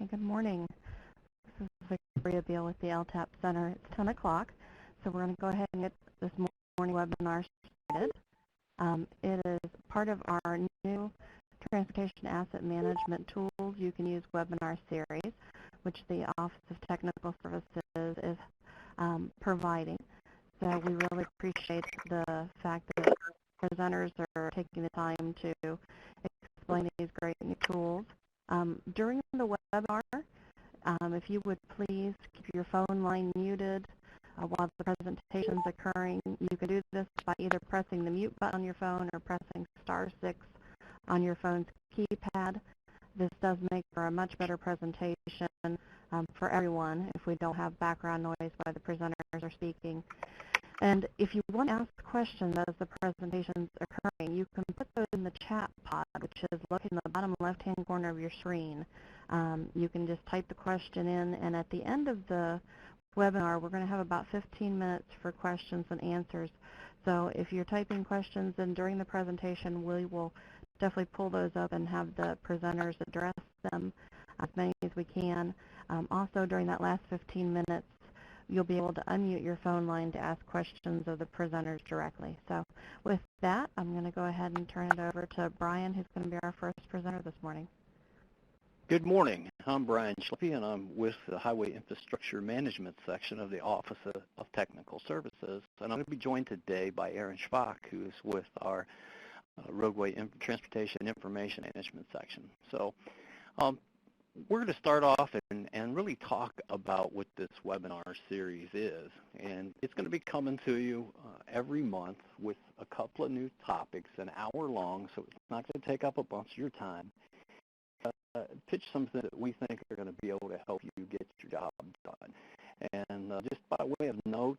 Hey, good morning. This is Victoria Beal with the LTAP Center. It's 10 o'clock, so we're going to go ahead and get this morning webinar started. It is part of our new Transportation Asset Management Tools You Can Use webinar series, which the Office of Technical Services is providing. So we really appreciate the fact that presenters are taking the time to explain these great new tools. During the webinar, if you would please keep your phone line muted while the presentation is occurring. You can do this by either pressing the mute button on your phone or pressing *6 on your phone's keypad. This does make for a much better presentation for everyone if we don't have background noise while the presenters are speaking. And if you want to ask questions as the presentation is occurring, you can put those in the chat pod, which is located in the bottom left-hand corner of your screen. You can just type the question in, and at the end of the webinar, we're going to have about 15 minutes for questions and answers. So if you're typing questions in during the presentation, we will definitely pull those up and have the presenters address them as many as we can. Also, during that last 15 minutes, you'll be able to unmute your phone line to ask questions of the presenters directly. So with that, I'm going to go ahead and turn it over to Brian, who's going to be our first presenter this morning. Good morning. I'm Brian Schleppi, and I'm with the Highway Infrastructure Management section of the Office of Technical Services. And I'm going to be joined today by Aaron Shvach, who is with our Roadway Transportation Information Management section. So we're going to start off and really talk about what this webinar series is. And it's going to be coming to you every month with a couple of new topics, an hour long, so it's not going to take up a bunch of your time. Pitch something that we think are going to be able to help you get your job done. And just by way of note,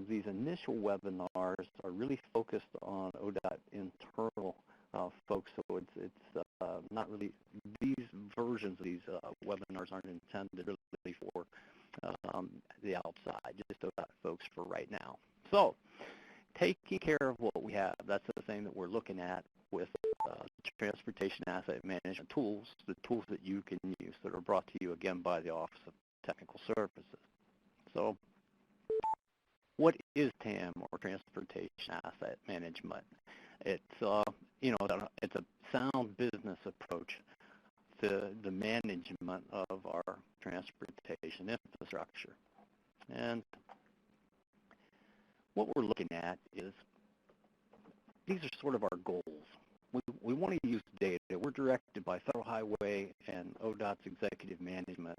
these initial webinars are really focused on ODOT internal folks, so it's not really, these versions of these webinars aren't intended really for the outside, just ODOT folks for right now. So taking care of what we have, that's the thing that we're looking at with transportation asset management tools, the tools that you can use that are brought to you again by the Office of Technical Services. So what is TAM, or Transportation Asset Management? It's it's a sound business approach to the management of our transportation infrastructure. And what we're looking at is these are sort of our goals. We want to use data. We're directed by Federal Highway and ODOT's executive management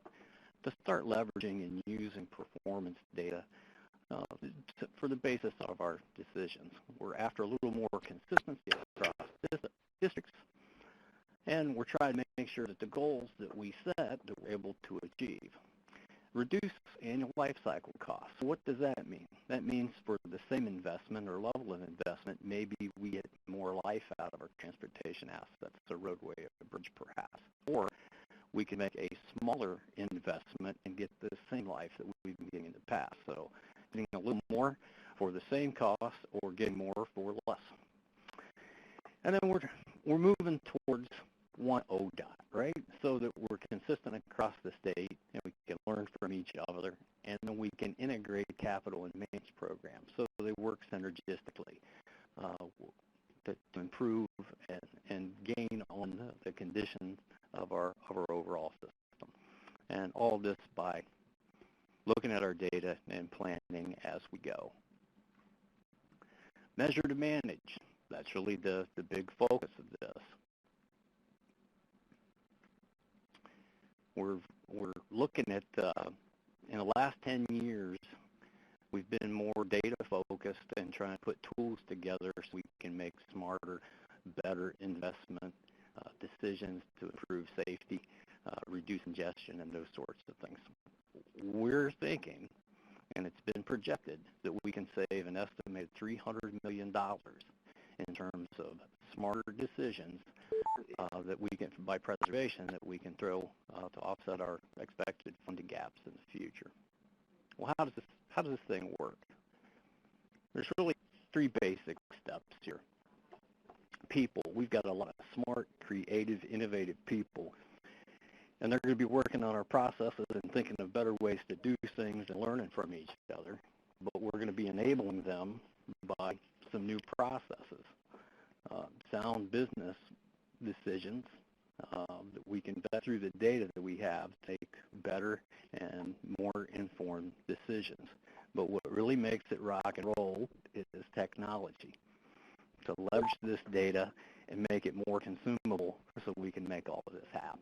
to start leveraging and using performance data for the basis of our decisions. We're after a little more consistency across districts, and we're trying to make sure that the goals that we set that we're able to achieve. Reduce annual life cycle costs. What does that mean? That means for the same investment or level of investment, maybe we get more life out of our transportation assets, a roadway, a bridge perhaps. Or we can make a smaller investment and get the same life that we've been getting in the past. So getting a little more for the same cost or getting more for less. And then we're moving towards one ODOT, right? So that we're consistent across the state and we can learn from each other, and then we can integrate capital and maintenance programs so they work synergistically to improve and gain on the condition of our overall system. And all this by looking at our data and planning as we go. Measure to manage. That's really the big focus of this. We're looking at, in the last 10 years, we've been more data focused and trying to put tools together so we can make smarter, better investment decisions to improve safety, reduce congestion, and those sorts of things. We're thinking, and it's been projected, that we can save an estimated $300 million in terms of smarter decisions that we can, by preservation, that we can throw to offset our expected funding gaps in the future. Well, how does this thing work? There's really three basic steps here. People, we've got a lot of smart, creative, innovative people, And they're going to be working on our processes and thinking of better ways to do things and learning from each other. But we're going to be enabling them by some new processes, sound business decisions that we can vet through the data that we have to take better and more informed decisions. But what really makes it rock and roll is technology. To leverage this data and make it more consumable so we can make all of this happen.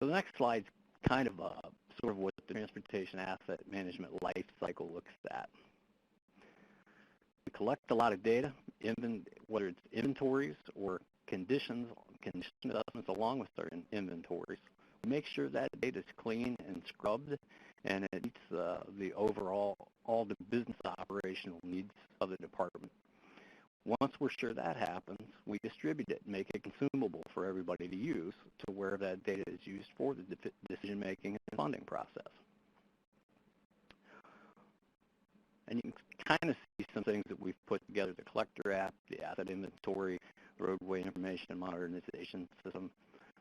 So the next slide's kind of sort of what the transportation asset management life cycle looks at. We collect a lot of data, whether it's inventories or condition assessments along with our inventories. We make sure that data is clean and scrubbed, and it meets the overall, all the business operational needs of the department. Once we're sure that happens, we distribute it and make it consumable for everybody to use to where that data is used for the decision-making and funding process. And you can kind of see some things that we've put together: the collector app, the asset inventory, roadway information modernization system,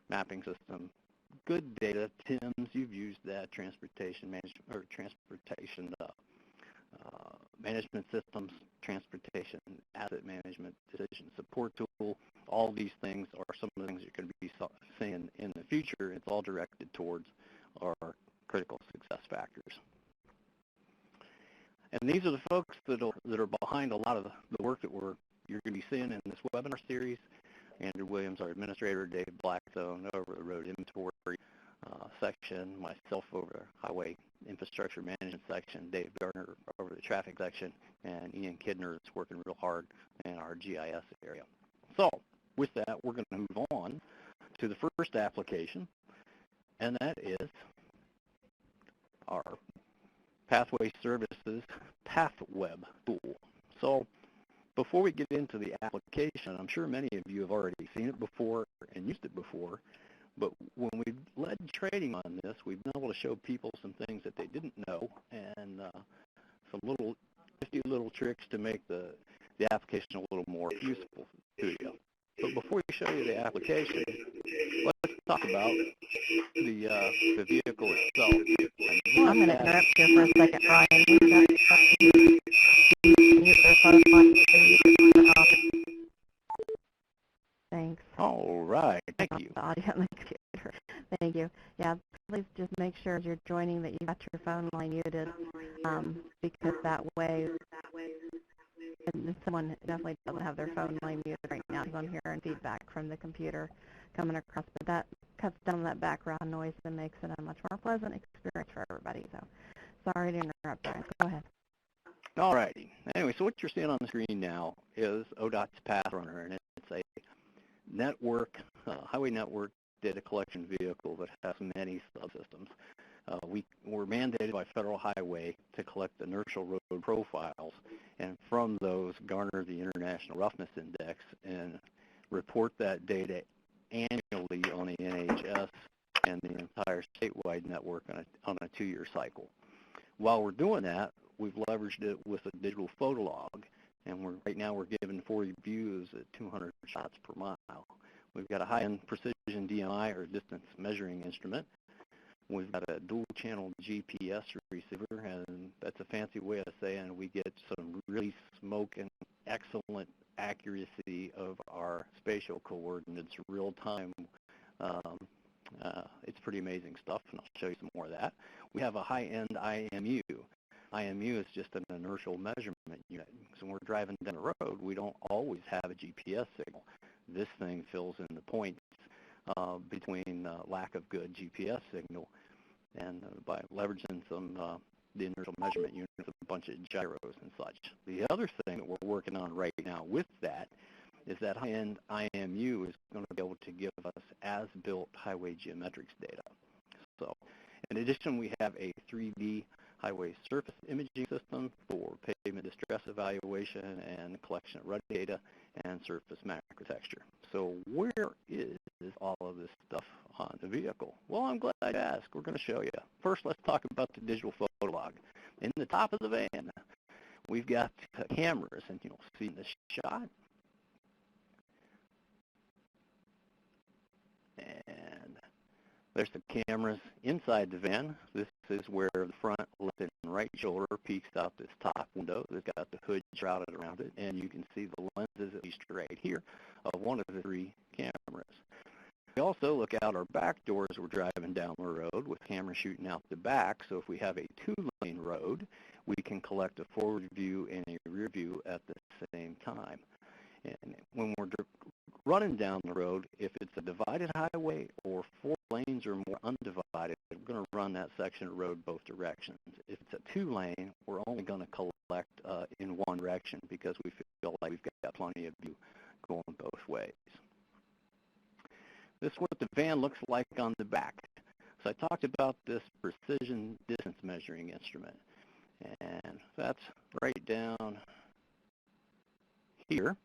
mapping system. Good data. TIMS, you've used that, transportation management or transportation management systems, transportation asset management decision support tool. All these things are some of the things you're going to be seeing in the future. It's all directed towards our critical success factors. And these are the folks that are behind a lot of the work that you're going to be seeing in this webinar series. Andrew Williams, our administrator, Dave Blackstone over the road inventory section, myself over the highway infrastructure management section, Dave Gardner over the traffic section, and Ian Kidner is working real hard in our GIS area. So with that, we're going to move on to the first application, and that is our Pathway Services Pathweb tool. So before we get into the application, I'm sure many of you have already seen it before and used it before, but when we've led training on this, we've been able to show people some things that they didn't know and some little 50 little tricks to make the application a little more useful to you. But before we show you the application, let's talk about the vehicle itself. I'm going to interrupt you for a second, Brian. Mute their phone line so you can Thanks. All right. Thank you. The audio on the computer. Thank you. Yeah, please just make sure as you're joining that you've got your phone line muted, because that way, and someone definitely doesn't have their phone line muted right now because I'm hearing feedback from the computer coming across, but that cuts down that background noise and makes it a much more pleasant experience for everybody. So sorry to interrupt, Brian. Go ahead. All righty. Anyway, so what you're seeing on the screen now is ODOT's Path Runner, and it's a network, highway network data collection vehicle that has many subsystems. We're mandated by Federal Highway to collect inertial road profiles, and from those garner the International Roughness Index and report that data annually on the NHS and the entire statewide network on a 2-year cycle. While we're doing that, we've leveraged it with a digital photo log, and right now we're giving 40 views at 200 shots per mile. We've got a high-end precision DMI, or distance measuring instrument. We've got a dual-channel GPS receiver, and that's a fancy way of saying we get some really smoking excellent accuracy of our spatial coordinates real-time. It's pretty amazing stuff, and I'll show you some more of that. We have a high-end IMU. IMU is just an inertial measurement unit. So when we're driving down the road, we don't always have a GPS signal. This thing fills in the points between lack of good GPS signal, and by leveraging some the inertial measurement unit with a bunch of gyros and such. The other thing that we're working on right now with that is that high-end IMU is going to be able to give us as-built highway geometrics data. So in addition, we have a 3D highway surface imaging system for pavement distress evaluation and collection of rut data and surface macrotexture. So where is all of this stuff on the vehicle? Well, I'm glad you asked. We're going to show you. First, let's talk about the digital photo log. In the top of the van, we've got cameras, and you'll see in this shot, There's the cameras inside the van. This is where the front, left, and right shoulder peeks out this top window. It's got the hood shrouded around it, and you can see the lenses, at least right here, of one of the 3 cameras. We also look out our back door as we're driving down the road with cameras shooting out the back, so if we have a 2-lane road, we can collect a forward view and a rear view at the same time. And when we're running down the road, if it's a divided highway or 4 lanes or more undivided, we're going to run that section of road both directions. If it's a 2-lane, we're only going to collect in one direction because we feel like we've got plenty of view going both ways. This is what the van looks like on the back. So I talked about this precision distance measuring instrument, and that's right down here.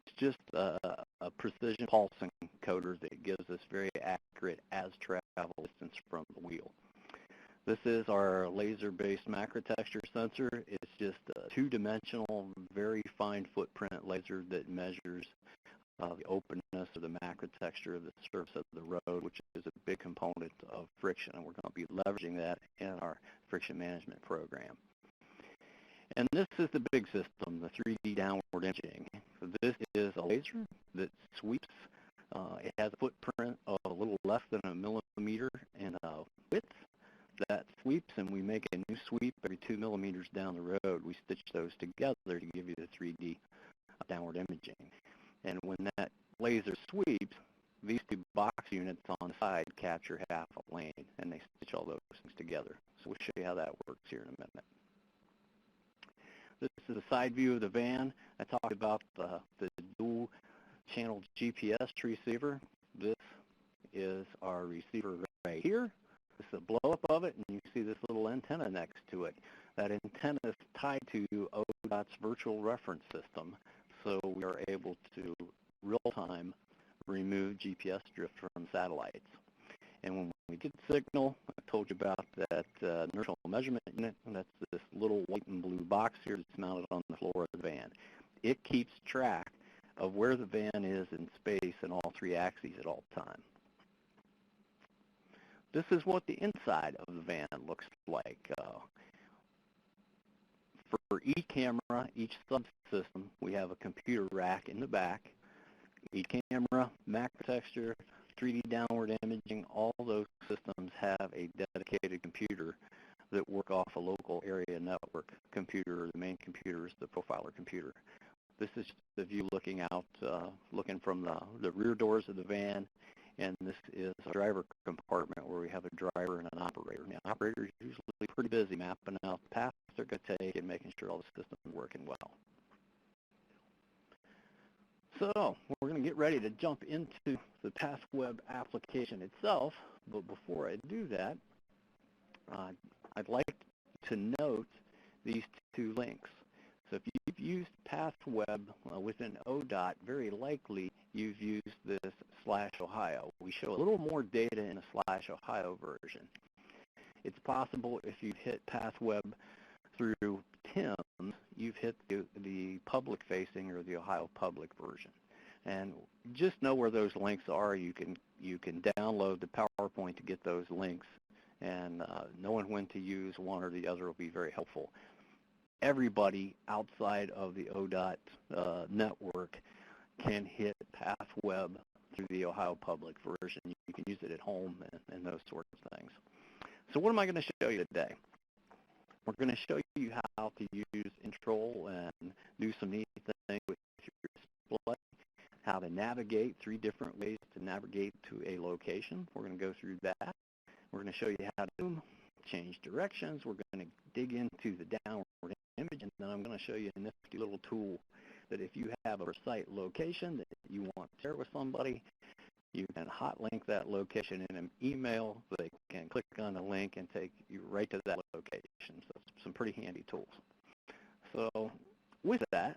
It's just a precision pulsing encoder that gives us very accurate as-travel distance from the wheel. This is our laser-based macrotexture sensor. It's just a 2-dimensional, very fine footprint laser that measures the openness or the macrotexture of the surface of the road, which is a big component of friction, and we're going to be leveraging that in our friction management program. And this is the big system, the 3D downward imaging. So this is a laser that sweeps. It has a footprint of a little less than a millimeter in width. That sweeps, and we make a new sweep every 2 millimeters down the road. We stitch those together to give you the 3D downward imaging. And when that laser sweeps, these 2 box units on the side capture half a lane, and they stitch all those things together. So we'll show you how that works here in a minute. This is a side view of the van. I talked about the dual channel GPS receiver. This is our receiver right here. This is a blow-up of it, and you see this little antenna next to it. That antenna is tied to ODOT's virtual reference system, so we are able to real-time remove GPS drift from satellites. And when we get the signal, I told you about that inertial measurement unit, and that's this little white and blue box here that's mounted on the floor of the van. It keeps track of where the van is in space in all 3 axes at all times. This is what the inside of the van looks like. For each camera, each subsystem, we have a computer rack in the back. Each camera, macrotexture, 3D downward imaging, all those systems have a dedicated computer that work off a local area network computer, or the main computer is the profiler computer. This is the view looking out, looking from the rear doors of the van, and this is a driver compartment where we have a driver and an operator. And the operator is usually pretty busy mapping out the path they're going to take and making sure all the systems are working well. So we're going to get ready to jump into the Pathweb application itself, but before I do that, I'd like to note these 2 links. So if you've used Pathweb within ODOT, very likely you've used this /Ohio. We show a little more data in a /Ohio version. It's possible if you've hit Pathweb through TIMS, you've hit the public-facing or the Ohio public version. And just know where those links are. You can download the PowerPoint to get those links, and knowing when to use one or the other will be very helpful. Everybody outside of the ODOT network can hit Pathweb through the Ohio public version. You can use it at home and those sorts of things. So what am I going to show you today? We're going to show you how to use Control and do some neat things with your display, how to navigate, 3 different ways to navigate to a location. We're going to go through that. We're going to show you how to change directions. We're going to dig into the downward image, and then I'm going to show you a nifty little tool that if you have a site location that you want to share with somebody, you can hot link that location in an email. They can click on the link and take you right to that location. So some pretty handy tools. So with that,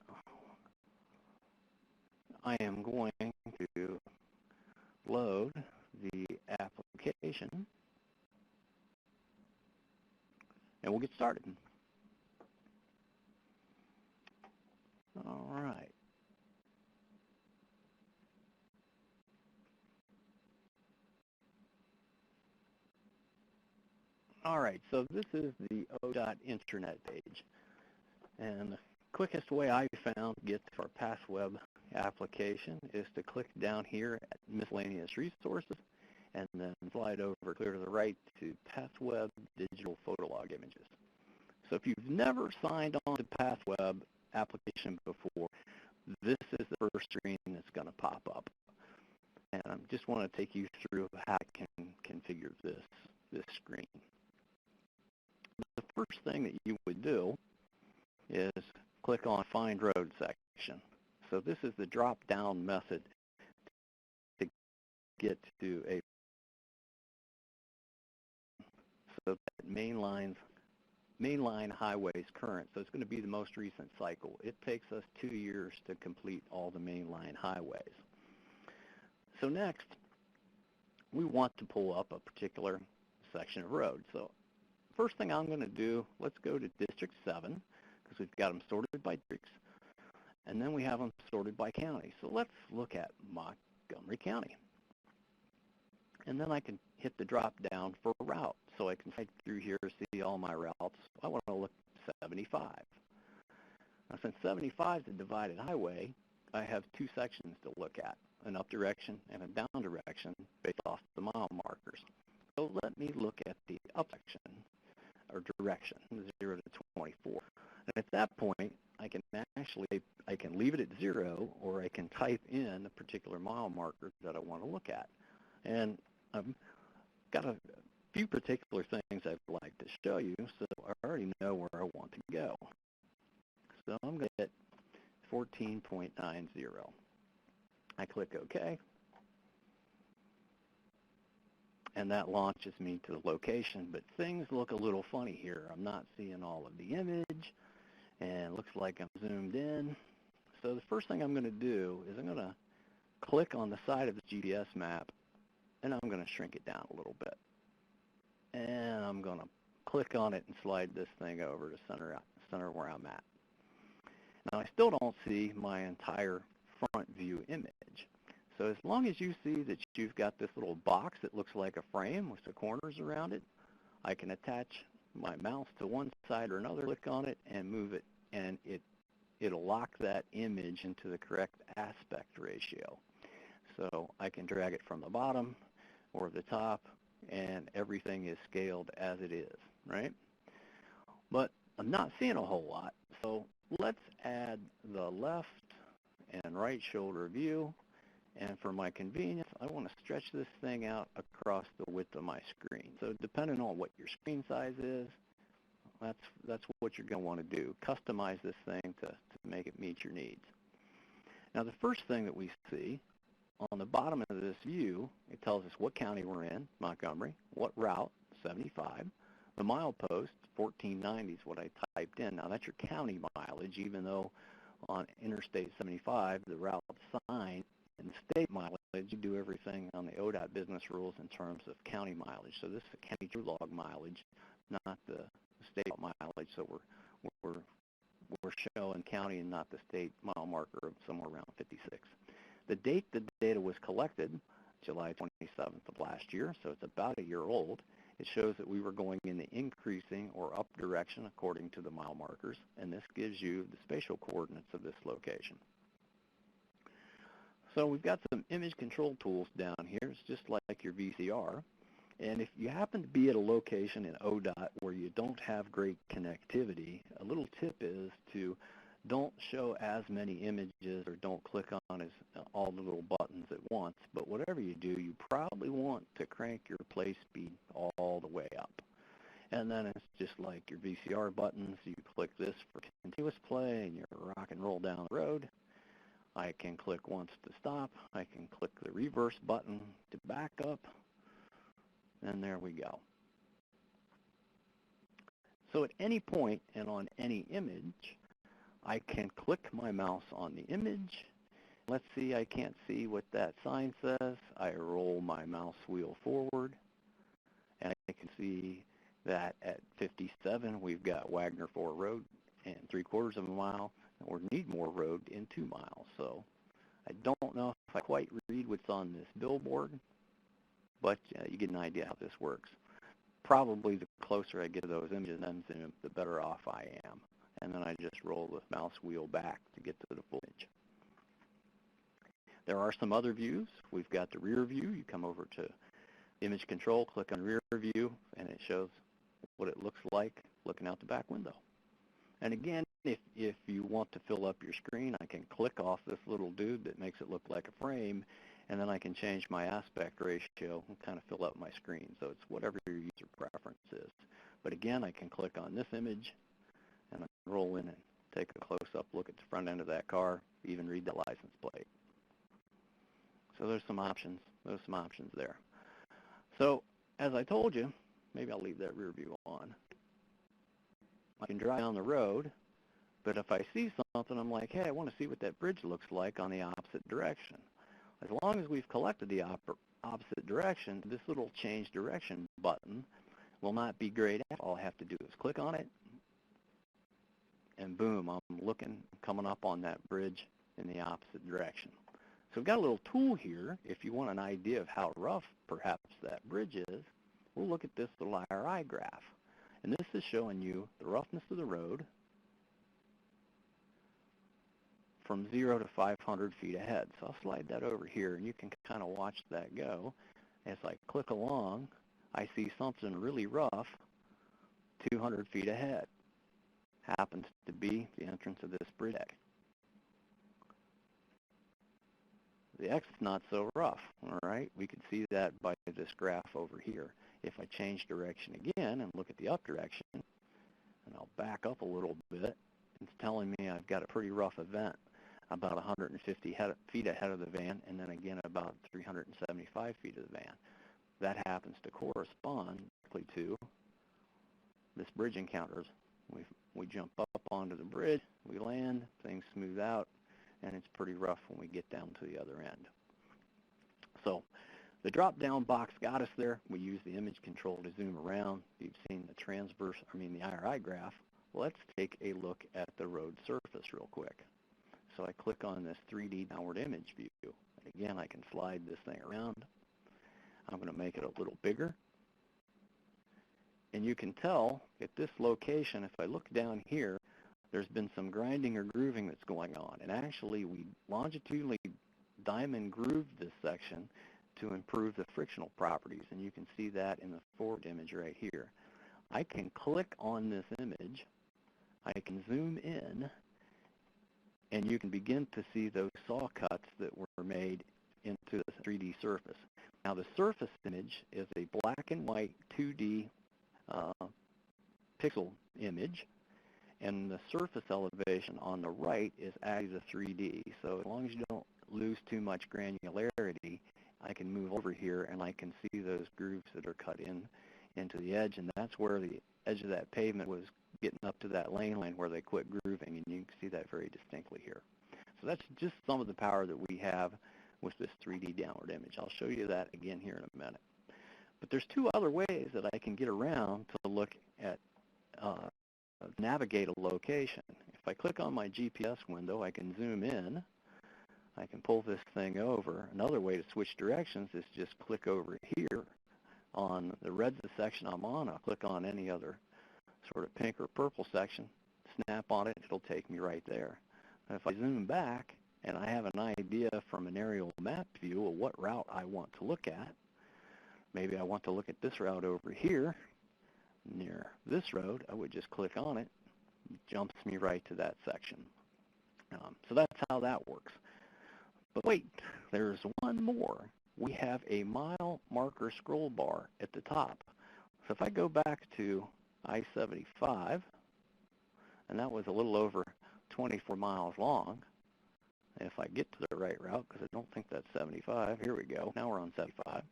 I am going to load the application, and we'll get started. All right. All right, so this is the ODOT Internet page. And the quickest way I found to get to our Pathweb application is to click down here at Miscellaneous Resources and then slide over clear to the right to Pathweb Digital Photolog Images. So if you've never signed on to Pathweb application before, this is the first screen that's going to pop up. And I just want to take you through how I can configure this screen. The first thing that you would do is click on Find Road section. So this is the drop-down method to get to a mainline highways current. So it's going to be the most recent cycle. It takes us 2 years to complete all the mainline highways. So next, we want to pull up a particular section of road. So first thing I'm going to do, let's go to District 7, because we've got them sorted by districts, and then we have them sorted by county. So let's look at Montgomery County. And then I can hit the drop down for a route. So I can slide through here, see all my routes. I want to look at 75. Now since 75 is a divided highway, I have 2 sections to look at, an up direction and a down direction based off the mile markers. So let me look at the up section, or direction, 0 to 24. And at that point, I can leave it at 0, or I can type in the particular mile marker that I want to look at. And I've got a few particular things I'd like to show you, so I already know where I want to go. So I'm going to hit 14.90. I click OK, and that launches me to the location, but things look a little funny here. I'm not seeing all of the image, and it looks like I'm zoomed in. So the first thing I'm going to do is I'm going to click on the side of the GPS map, and I'm going to shrink it down a little bit. And I'm going to click on it and slide this thing over to center where I'm at. Now I still don't see my entire front view image. So as long as you see that you've got this little box that looks like a frame with the corners around it, I can attach my mouse to one side or another, click on it, and move it, and it'll lock that image into the correct aspect ratio. So I can drag it from the bottom or the top, and everything is scaled as it is, right? But I'm not seeing a whole lot, so let's add the left and right shoulder view, and for my convenience, I want to stretch this thing out across the width of my screen. So depending on what your screen size is, that's what you're going to want to do. Customize this thing to make it meet your needs. Now the first thing that we see on the bottom of this view, it tells us what county we're in, Montgomery, what route, 75, the milepost, 1490 is what I typed in. Now that's your county mileage, even though on Interstate 75, the route sign and state mileage, you do everything on the ODOT business rules in terms of county mileage. So this is a county true log mileage, not the state mileage. So we're showing county and not the state mile marker of somewhere around 56. The date the data was collected, July 27th of last year, so it's about a year old. It shows that we were going in the increasing or up direction according to the mile markers, and this gives you the spatial coordinates of this location. So we've got some image control tools down here. It's just like your VCR. And if you happen to be at a location in ODOT where you don't have great connectivity, a little tip is to don't show as many images or don't click on all the little buttons at once. But whatever you do, you probably want to crank your play speed all the way up. And then it's just like your VCR buttons. You click this for continuous play and you're rock and roll down the road. I can click once to stop. I can click the reverse button to back up. And there we go. So at any point and on any image, I can click my mouse on the image. Let's see, I can't see what that sign says. I roll my mouse wheel forward, and I can see that at 57, we've got Wagner 4 Road and 3/4 of a mile, or Needmore Road in 2 miles. So I don't know if I quite read what's on this billboard, but you get an idea how this works. probably the closer I get to those images, the better off I am. And then I just roll the mouse wheel back to get to the full image. There are some other views. We've got the rear view. You come over to image control, click on rear view, and it shows what it looks like looking out the back window. And again, if you want to fill up your screen, I can click off this little dude that makes it look like a frame, and then I can change my aspect ratio and kind of fill up my screen. So it's whatever your user preference is. But again, I can click on this image, and I can roll in and take a close-up look at the front end of that car, even read the license plate. So there's some options. There's some options there. So as I told you, maybe I'll leave that rear view on. I can drive down the road, but if I see something, I'm like, hey, I want to see what that bridge looks like on the opposite direction. As long as we've collected the opposite direction, this little change direction button will not be grayed out. All I have to do is click on it, and boom, I'm looking, coming up on that bridge in the opposite direction. So we've got a little tool here. If you want an idea of how rough perhaps that bridge is, we'll look at this little IRI graph. And this is showing you the roughness of the road from 0 to 500 feet ahead. So I'll slide that over here, and you can kind of watch that go. As I click along, I see something really rough 200 feet ahead. Happens to be the entrance of this bridge. The X is not so rough, all right? We can see that by this graph over here. If I change direction again and look at the up direction, and I'll back up a little bit, it's telling me I've got a pretty rough event about 150 feet ahead of the van, and then again about 375 feet of the van. That happens to correspond directly to this bridge encounters. We jump up onto the bridge, we land, things smooth out, and it's pretty rough when we get down to the other end. So the drop-down box got us there. We use the image control to zoom around. You've seen the IRI graph. Let's take a look at the road surface real quick. So I click on this 3D downward image view. And again, I can slide this thing around. I'm going to make it a little bigger. And you can tell at this location, if I look down here, there's been some grinding or grooving that's going on. And actually, we longitudinally diamond grooved this section to improve the frictional properties. And you can see that in the forward image right here. I can click on this image. I can zoom in. And you can begin to see those saw cuts that were made into the 3D surface. Now, the surface image is a black and white 2D pixel image. And the surface elevation on the right is actually the 3D. So as long as you don't lose too much granularity, I can move over here and I can see those grooves that are cut into the edge. And that's where the edge of that pavement was getting up to that lane line where they quit grooving. And you can see that very distinctly here. So that's just some of the power that we have with this 3D downward image. I'll show you that again here in a minute. But there's two other ways that I can get around to look at navigate a location. If I click on my GPS window, I can zoom in. I can pull this thing over. Another way to switch directions is just click over here on the red section I'm on. I'll click on any other sort of pink or purple section, snap on it, it'll take me right there. And if I zoom back and I have an idea from an aerial map view of what route I want to look at, maybe I want to look at this route over here, near this road, I would just click on it. It jumps me right to that section. So that's how that works. But wait, there's one more. We have a mile marker scroll bar at the top. So if I go back to I-75, and that was a little over 24 miles long, and if I get to the right route, because I don't think that's 75, here we go, now we're on 75.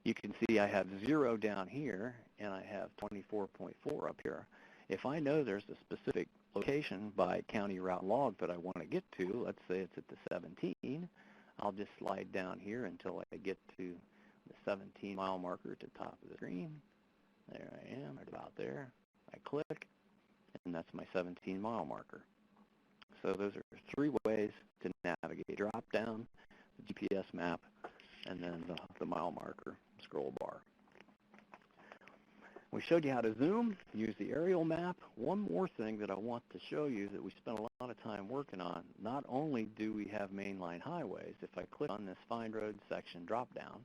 You can see I have 0 down here, and I have 24.4 up here. If I know there's a specific location by county route log that I want to get to, let's say it's at the 17, I'll just slide down here until I get to the 17-mile marker at the top of the screen. There I am, right about there. I click, and that's my 17-mile marker. So those are 3 ways to navigate: drop down, the GPS map, and then the mile marker scroll bar. we showed you how to zoom, use the aerial map. One more thing that I want to show you that we spent a lot of time working on, not only do we have mainline highways, if I click on this Find Road section drop-down,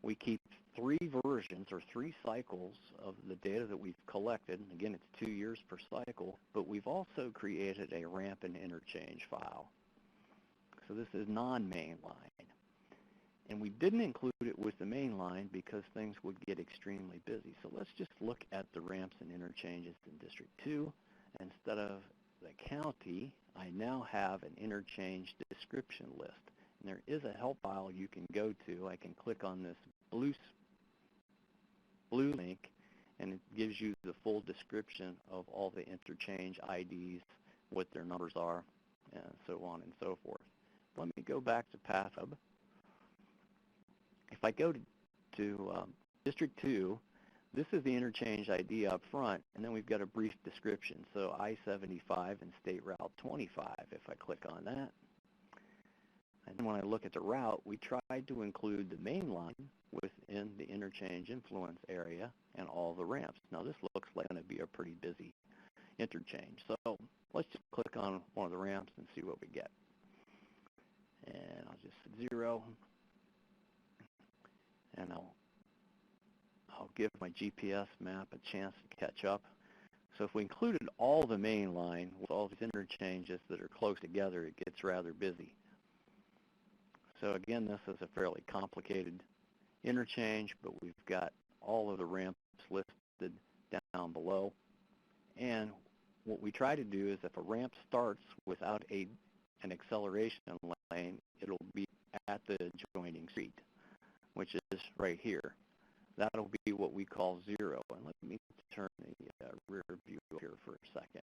we keep 3 versions or 3 cycles of the data that we've collected. Again, it's 2 years per cycle, but we've also created a ramp and interchange file. So this is non-mainline. And we didn't include it with the main line because things would get extremely busy. So let's just look at the ramps and interchanges in District 2. Instead of the county, I now have an interchange description list. And there is a help file you can go to. I can click on this blue link, and it gives you the full description of all the interchange IDs, what their numbers are, and so on and so forth. Let me go back to Pathweb. If I go to District 2, this is the interchange ID up front, and then we've got a brief description. So I-75 and State Route 25, if I click on that. And then when I look at the route, we tried to include the main line within the interchange influence area and all the ramps. Now this looks like it's going to be a pretty busy interchange. So let's just click on one of the ramps and see what we get. And I'll just 0. And I'll give my GPS map a chance to catch up. So if we included all the main line with all these interchanges that are close together, it gets rather busy. So again, this is a fairly complicated interchange, but we've got all of the ramps listed down below. And what we try to do is if a ramp starts without an acceleration lane, it'll be at the adjoining street, which is right here. That'll be what we call 0. And let me turn the rear view here for a second.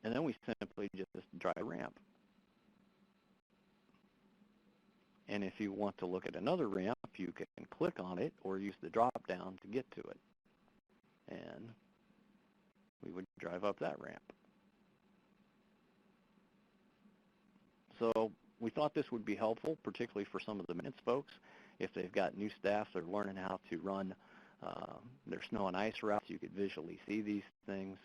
And then we simply just drive a ramp. And if you want to look at another ramp, you can click on it or use the drop down to get to it. And we would drive up that ramp. So we thought this would be helpful, particularly for some of the maintenance folks. If they've got new staff that are learning how to run their snow and ice routes, you could visually see these things.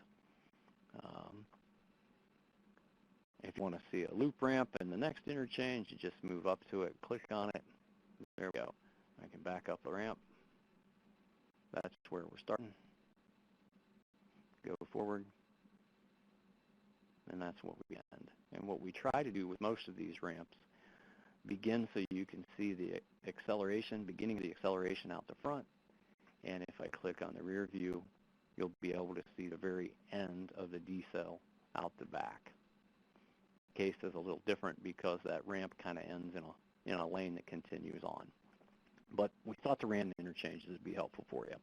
If you want to see a loop ramp in the next interchange, you just move up to it, click on it. There we go. I can back up the ramp. That's where we're starting. Go forward. And that's what we end. And what we try to do with most of these ramps, begin so you can see the acceleration, beginning of the acceleration out the front. And if I click on the rear view, you'll be able to see the very end of the decel out the back. Case is a little different because that ramp kind of ends in a lane that continues on. But we thought the random interchanges would be helpful for you.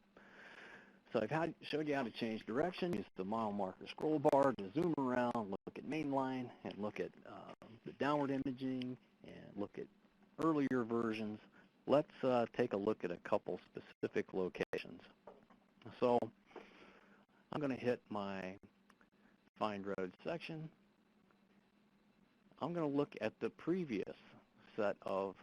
So I've showed you how to change direction, use the mile marker scroll bar to zoom around, look at mainline, and look at the downward imaging, and look at earlier versions. Let's take a look at a couple specific locations. So I'm going to hit my Find Road section. I'm going to look at the previous set of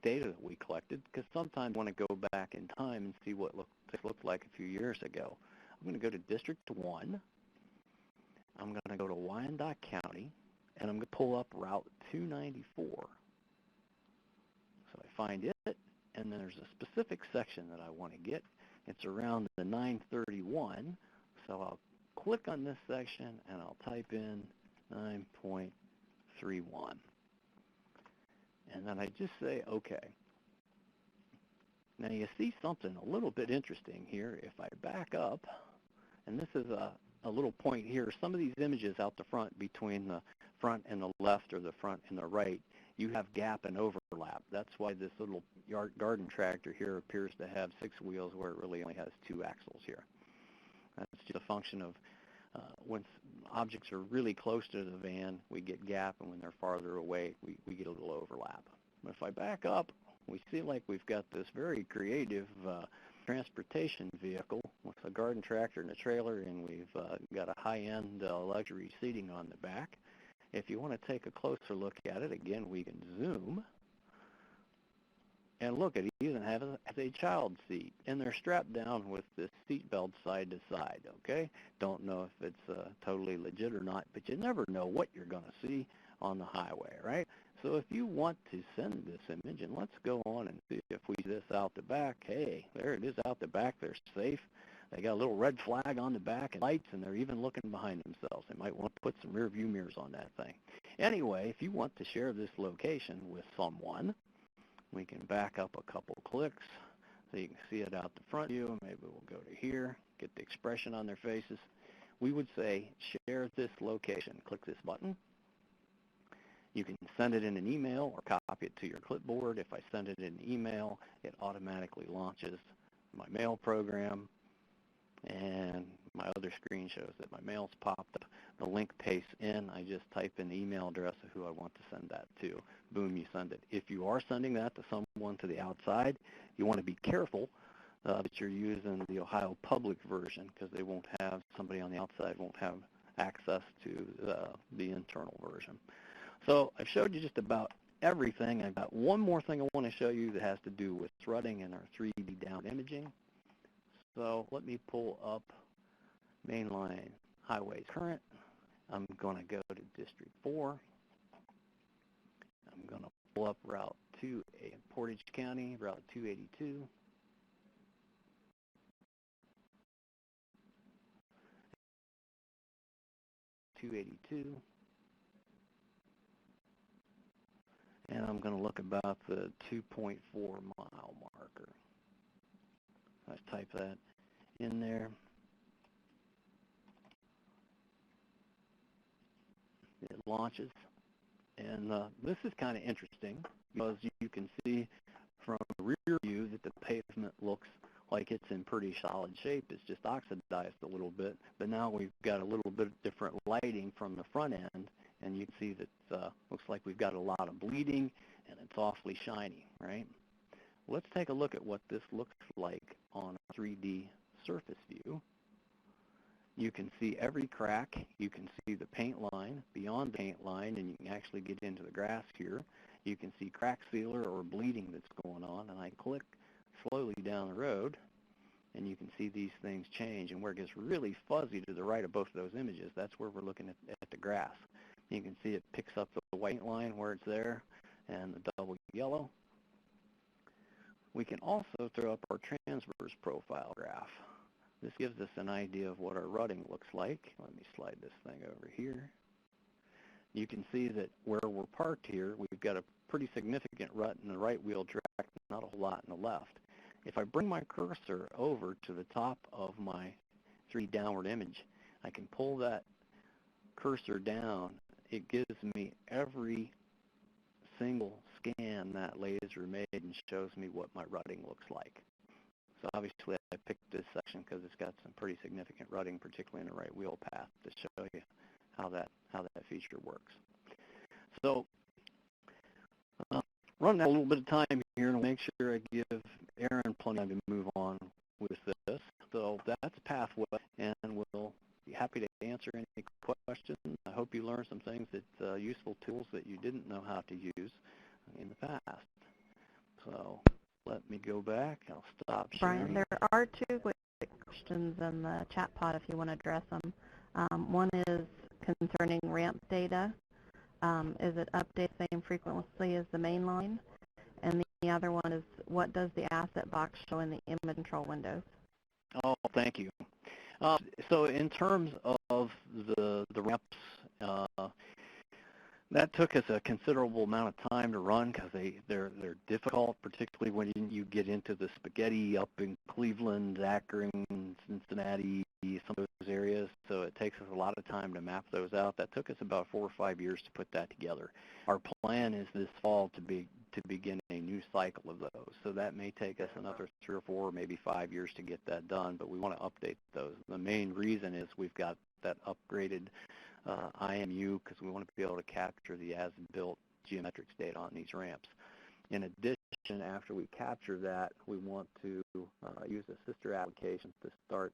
data that we collected, because sometimes I want to go back in time and see what it looked like a few years ago. I'm going to go to District 1. I'm going to go to Wyandotte County, and I'm going to pull up Route 294. So I find it, and then there's a specific section that I want to get. It's around the 931, so I'll click on this section, and I'll type in 9.31. And then I just say OK. Now you see something a little bit interesting here. If I back up, and this is a little point here, some of these images out the front between the front and the left or the front and the right, you have gap and overlap. That's why this little garden tractor here appears to have 6 wheels where it really only has 2 axles here. That's just a function of when objects are really close to the van, we get gap, and when they're farther away, we get a little overlap. But if I back up, we see like we've got this very creative transportation vehicle with a garden tractor and a trailer, and we've got a high-end luxury seating on the back. If you want to take a closer look at it, again, we can zoom. And look, it even has a child seat, and they're strapped down with this seat belt side to side, okay? Don't know if it's totally legit or not, but you never know what you're going to see on the highway, right? So if you want to send this image, and let's go on and see if we see this out the back. Hey, there it is out the back. They're safe. They got a little red flag on the back and lights, and they're even looking behind themselves. They might want to put some rear view mirrors on that thing. Anyway, if you want to share this location with someone, we can back up a couple clicks so you can see it out the front view. Maybe we'll go to here, get the expression on their faces. We would say, share this location. Click this button. You can send it in an email or copy it to your clipboard. If I send it in an email, it automatically launches my mail program, and my other screen shows that my mail's popped up. The link pastes in. I just type in the email address of who I want to send that to. Boom, you send it. If you are sending that to someone to the outside, you want to be careful that you're using the Ohio public version, because they won't have, somebody on the outside won't have access to the internal version. So I've showed you just about everything. I've got one more thing I want to show you that has to do with threading and our 3D down imaging. So let me pull up mainline highways current. I'm going to go to District 4. I'm going to pull up Route 2 in Portage County, Route 282. And I'm going to look about the 2.4 mile marker. Let's type that in there. It launches. And this is kind of interesting because you can see from the rear view that the pavement looks like it's in pretty solid shape. It's just oxidized a little bit. But now we've got a little bit different lighting from the front end, and you can see that looks like we've got a lot of bleeding, and it's awfully shiny, right? Let's take a look at what this looks like on a 3D surface view. You can see every crack. You can see the paint line beyond the paint line, and you can actually get into the grass here. You can see crack sealer or bleeding that's going on, and I click slowly down the road, and you can see these things change. And where it gets really fuzzy to the right of both of those images, that's where we're looking at the grass. You can see it picks up the white line where it's there and the double yellow. We can also throw up our transverse profile graph. This gives us an idea of what our rutting looks like. Let me slide this thing over here. You can see that where we're parked here, we've got a pretty significant rut in the right wheel track, not a whole lot in the left. If I bring my cursor over to the top of my 3D downward image, I can pull that cursor down. It gives me every single scan that laser made and shows me what my rutting looks like. So obviously I picked this section because it's got some pretty significant rutting, particularly in the right wheel path, to show you how that feature works. So running out a little bit of time here, and I'll make sure I give Aaron plenty of time to move on with this. So that's Pathweb, and we'll be happy to answer any questions. I hope you learned some things, that useful tools that you didn't know how to use in the past. So let me go back. I'll stop sharing. Brian, there are two quick questions in the chat pod if you want to address them. One is concerning ramp data. Is it updated the same frequently as the main line? And the other one is, what does the asset box show in the image control windows? Oh, thank you. So in terms of the ramps, that took us a considerable amount of time to run because they're difficult, particularly when you get into the spaghetti up in Cleveland, Akron, Cincinnati, some of those areas. So it takes us a lot of time to map those out. That took us about 4 or 5 years to put that together. Our plan is this fall to begin a new cycle of those. So that may take us another 3 or 4, maybe 5 years to get that done, but we want to update those. The main reason is we've got that upgraded IMU because we want to be able to capture the as-built geometrics data on these ramps. In addition, after we capture that, we want to use a sister application to start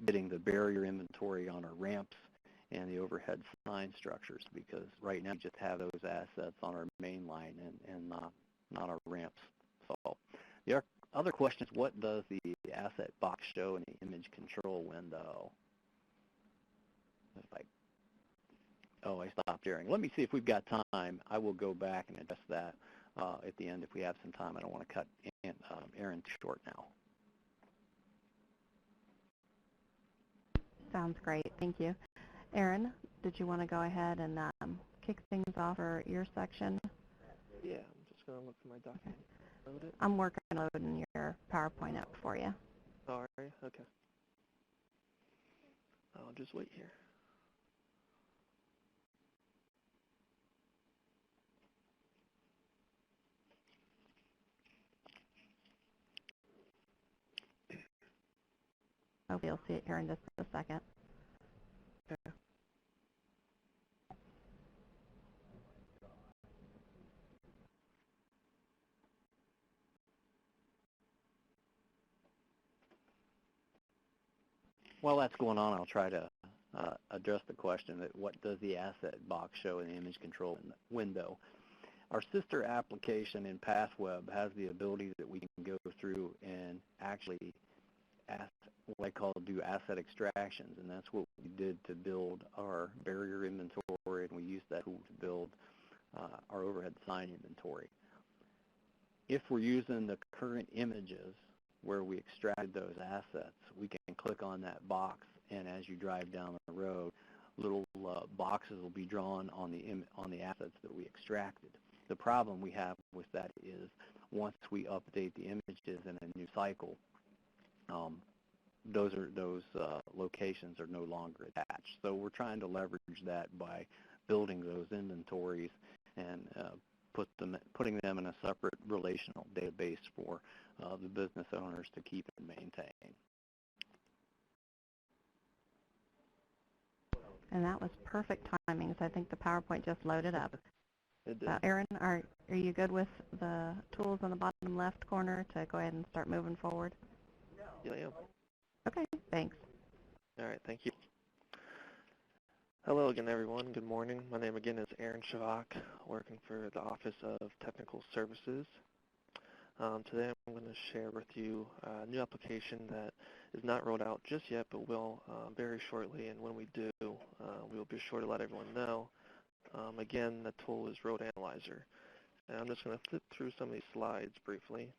getting the barrier inventory on our ramps and the overhead sign structures, because right now we just have those assets on our main line and not our ramps. So the other question is, what does the asset box show in the image control window? It's like, oh, I stopped sharing. Let me see if we've got time. I will go back and address that at the end if we have some time. I don't want to cut Aaron short now. Sounds great. Thank you. Aaron, did you want to go ahead and kick things off for your section? Yeah, I'm just going to look for my document. Load it. I'm working on loading your PowerPoint up for you. Oh, are you? Okay. I'll just wait here. Hopefully you'll see it here in just a second. Okay. While that's going on, I'll try to address the question that what does the asset box show in the image control window. Our sister application in Pathweb has the ability that we can go through and actually what I call do asset extractions, and that's what we did to build our barrier inventory, and we used that tool to build our overhead sign inventory. If we're using the current images where we extracted those assets, we can click on that box, and as you drive down the road, little boxes will be drawn on the assets that we extracted. The problem we have with that is once we update the images in a new cycle, those locations are no longer attached. So we're trying to leverage that by building those inventories and putting them in a separate relational database for the business owners to keep and maintain. And that was perfect timing, so I think the PowerPoint just loaded up. It did. Aaron, are you good with the tools on the bottom left corner to go ahead and start moving forward? Yeah, I am. Okay, thanks. All right, thank you. Hello again, everyone. Good morning. My name again is Aaron Shvach, working for the Office of Technical Services. Today I'm going to share with you a new application that is not rolled out just yet, but will very shortly. And when we do, we will be sure to let everyone know. Again, the tool is Road Analyzer. And I'm just going to flip through some of these slides briefly,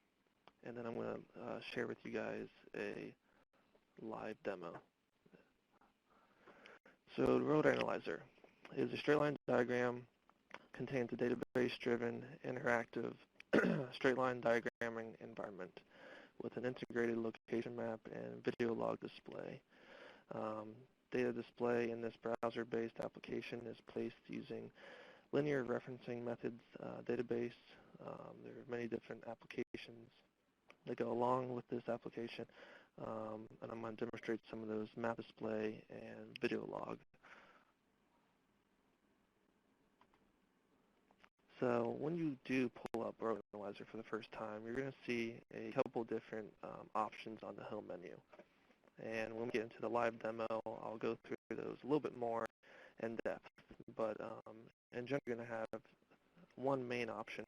and then I'm going to share with you guys a live demo. So the Road Analyzer is a straight line diagram, contains a database-driven, interactive straight line diagramming environment with an integrated location map and video log display. Data display in this browser-based application is placed using linear referencing methods database. There are many different applications that go along with this application, and I'm going to demonstrate some of those map display and video log. So when you do pull up Road Analyzer for the first time, you're going to see a couple different options on the home menu. And when we get into the live demo, I'll go through those a little bit more in depth. But in general, you're going to have one main option.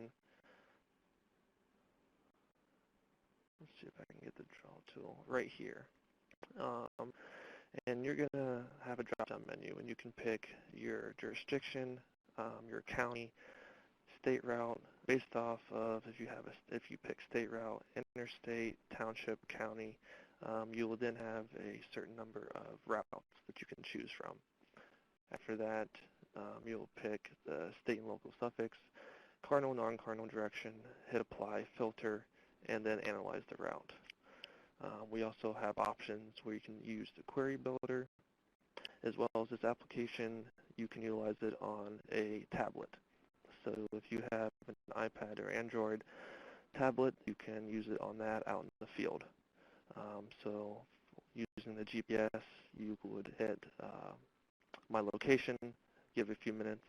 Let's see if I can get the draw tool right here. And you're going to have a drop-down menu, and you can pick your jurisdiction, your county, state route, based off of if you pick state route, interstate, township, county, you will then have a certain number of routes that you can choose from. After that, you'll pick the state and local suffix, cardinal, non-cardinal direction, hit apply, filter, and then analyze the route. We also have options where you can use the query builder, as well as this application, you can utilize it on a tablet. So if you have an iPad or Android tablet, you can use it on that out in the field. So using the GPS, you would hit my location, give a few minutes,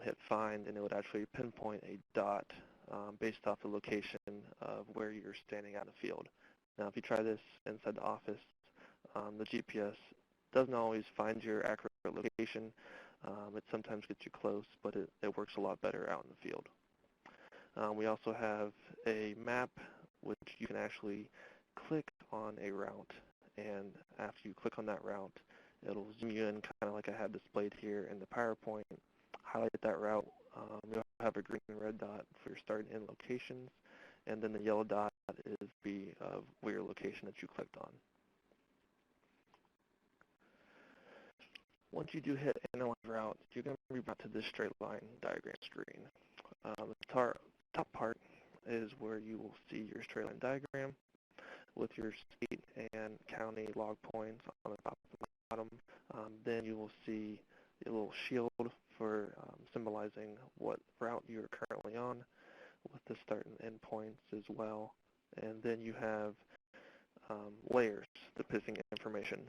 hit find, and it would actually pinpoint a dot based off the location of where you're standing out in the field. Now, if you try this inside the office, the GPS doesn't always find your accurate location. It sometimes gets you close, but it works a lot better out in the field. We also have a map which you can actually click on a route, and after you click on that route, it'll zoom you in kind of like I have displayed here in the PowerPoint, highlight that route. You'll have a green and red dot for your start and end locations, and then the yellow dot is where your location that you clicked on. Once you do hit Analyze Route, you're going to be brought to this straight line diagram screen. The top part is where you will see your straight line diagram with your state and county log points on the top and the bottom. Then you will see a little shield for symbolizing what route you are currently on with the start and end points as well. And then you have layers depicting information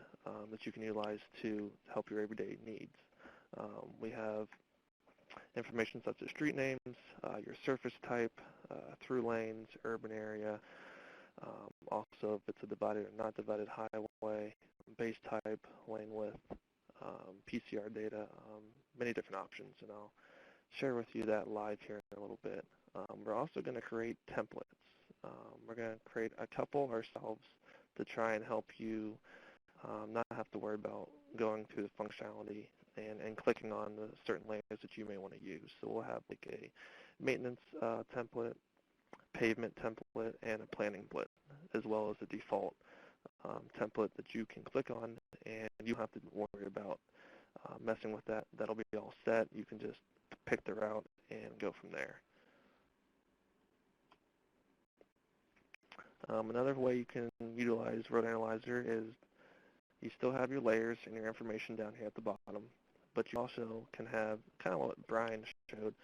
that you can utilize to help your everyday needs. We have information such as street names, your surface type, through lanes, urban area, also if it's a divided or not divided highway, base type, lane width, PCR data, many different options, and I'll share with you that live here in a little bit. We're also going to create templates. We're going to create a couple ourselves to try and help you not have to worry about going through the functionality and clicking on the certain layers that you may want to use. So we'll have like a maintenance template, pavement template, and a planning template, as well as a default template that you can click on, and you don't have to worry about messing with that. That'll be all set. You can just pick the route and go from there. Another way you can utilize Road Analyzer is you still have your layers and your information down here at the bottom, but you also can have kind of what Brian showed,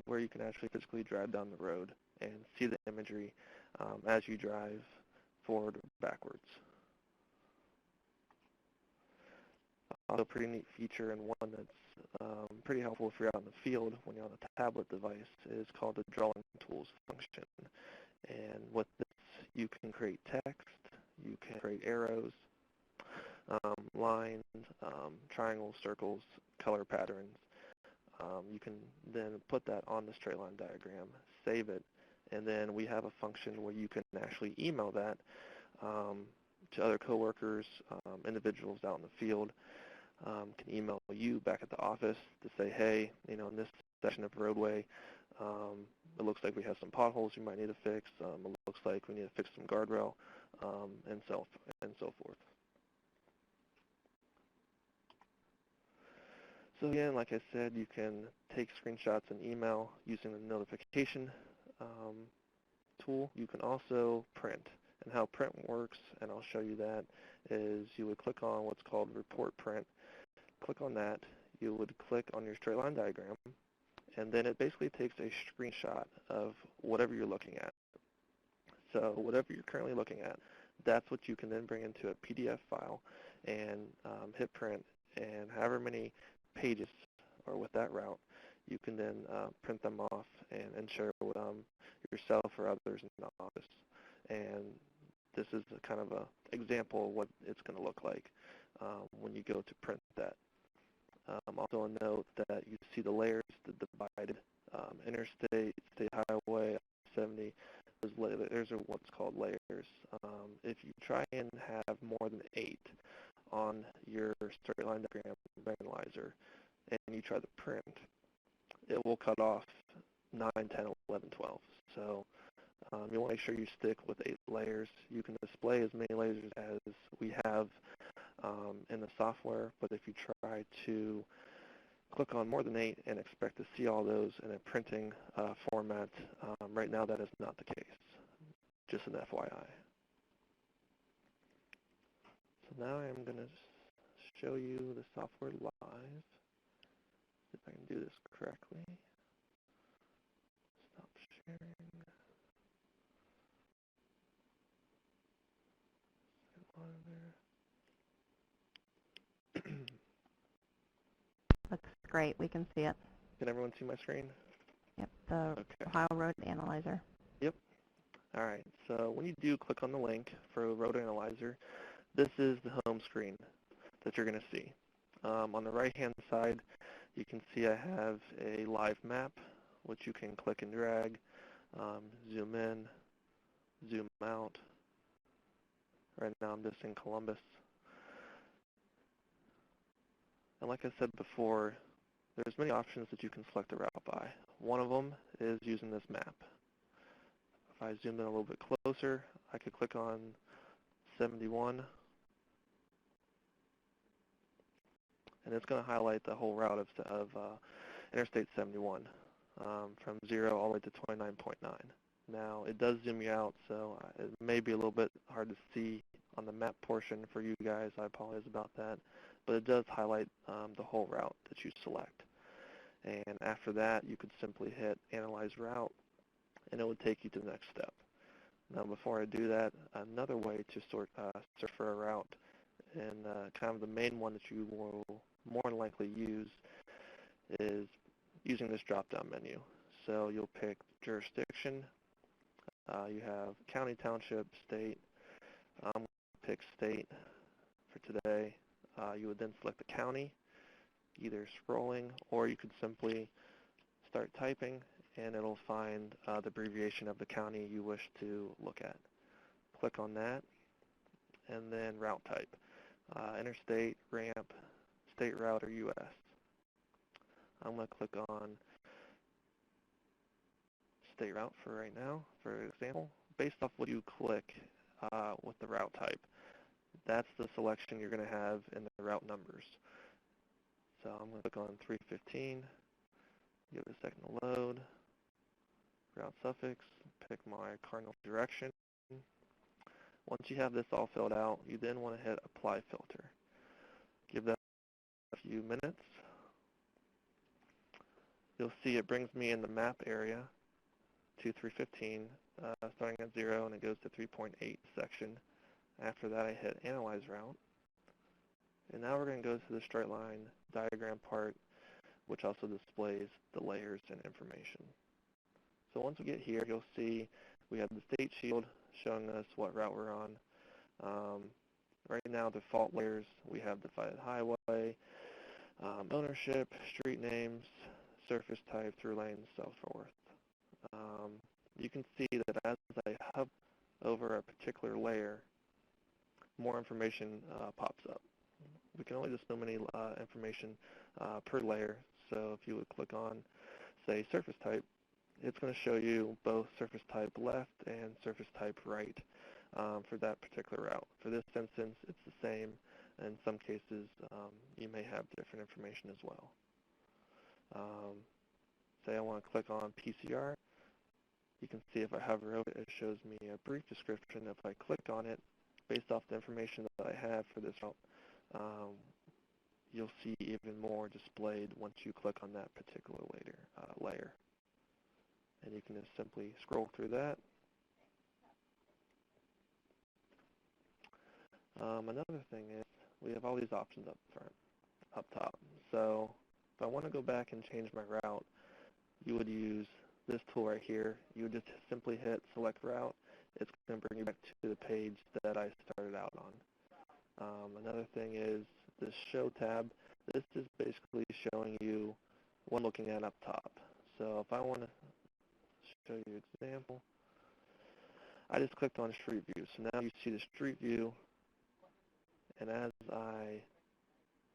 where you can actually physically drive down the road and see the imagery as you drive forward or backwards. Also a pretty neat feature, and one that's pretty helpful if you're out in the field when you're on a tablet device, is called the drawing tools function. And with this, you can create text, you can create arrows, lines, triangles, circles, color patterns. You can then put that on the straight line diagram, save it, and then we have a function where you can actually email that to other coworkers, individuals out in the field. Can email you back at the office to say, hey, in this section of roadway, it looks like we have some potholes you might need to fix. It looks like we need to fix some guardrail, and so forth. So again, like I said, you can take screenshots and email using the notification tool. You can also print. And how print works, and I'll show you that, is you would click on what's called Report Print. Click on that. You would click on your straight line diagram, and then it basically takes a screenshot of whatever you're looking at. So whatever you're currently looking at, that's what you can then bring into a PDF file and hit print, and however many pages are with that route, you can then print them off and share with yourself or others in the office. And this is a kind of an example of what it's going to look like when you go to print that. Also a note that you see the layers, the divided interstate, state highway, 70. Those are what's called layers. If you try and have more than 8 on your straight line diagram analyzer and you try to print, it will cut off 9, 10, 11, 12. So you want to make sure you stick with 8 layers. You can display as many layers as we have in the software, but if you try to click on more than 8 and expect to see all those in a printing format, right now that is not the case. Just an FYI. So now I'm going to show you the software live. See if I can do this correctly. Stop sharing. Looks great. We can see it. Can everyone see my screen? Yep, the Okay. Ohio Road Analyzer. Yep. All right. So when you do click on the link for Road Analyzer, this is the home screen that you're going to see. On the right-hand side, you can see I have a live map, which you can click and drag. zoom in, zoom out. Right now I'm just in Columbus. And like I said before, there's many options that you can select a route by. One of them is using this map. If I zoom in a little bit closer, I could click on 71, and it's going to highlight the whole route of Interstate 71 from 0 all the way to 29.9. Now, it does zoom you out, so it may be a little bit hard to see on the map portion for you guys. I apologize about that. But it does highlight the whole route that you select. And after that, you could simply hit Analyze Route, and it would take you to the next step. Now, before I do that, another way to search for a route, and kind of the main one that you will more than likely use, is using this drop-down menu. So you'll pick jurisdiction. You have county, township, state. I'm going to pick state for today. You would then select the county, either scrolling, or you could simply start typing, and it'll find the abbreviation of the county you wish to look at. Click on that, and then route type. Interstate, ramp, state route, or US. I'm going to click on state route for right now, for example. Based off what you click with the route type, that's the selection you're going to have in the route numbers. So I'm going to click on 315, give it a second to load, route suffix, pick my cardinal direction. Once you have this all filled out, you then want to hit Apply Filter. Give that a few minutes. You'll see it brings me in the map area to 315, starting at 0, and it goes to 3.8 section. After that, I hit Analyze Route. And now we're going to go to the straight line diagram part, which also displays the layers and information. So once we get here, you'll see we have the state shield showing us what route we're on. Right now, default layers, we have divided highway, ownership, street names, surface type, through lane, and so forth. You can see that as I hover over a particular layer, more information pops up. We can only just so many information per layer. So if you would click on, say, surface type, it's going to show you both surface type left and surface type right for that particular route. For this instance, it's the same. In some cases, you may have different information as well. Say I want to click on PCR. You can see if I hover over it, it shows me a brief description. If I click on it, based off the information that I have for this route, you'll see even more displayed once you click on that particular layer. And you can just simply scroll through that. Another thing is we have all these options up top. So if I want to go back and change my route, you would use this tool right here. You would just simply hit Select Route. It's going to bring you back to the page that I started out on. Another thing is this Show tab. This is basically showing you what I'm looking at up top. So if I want to show you an example, I just clicked on Street View. So now you see the Street View, and as I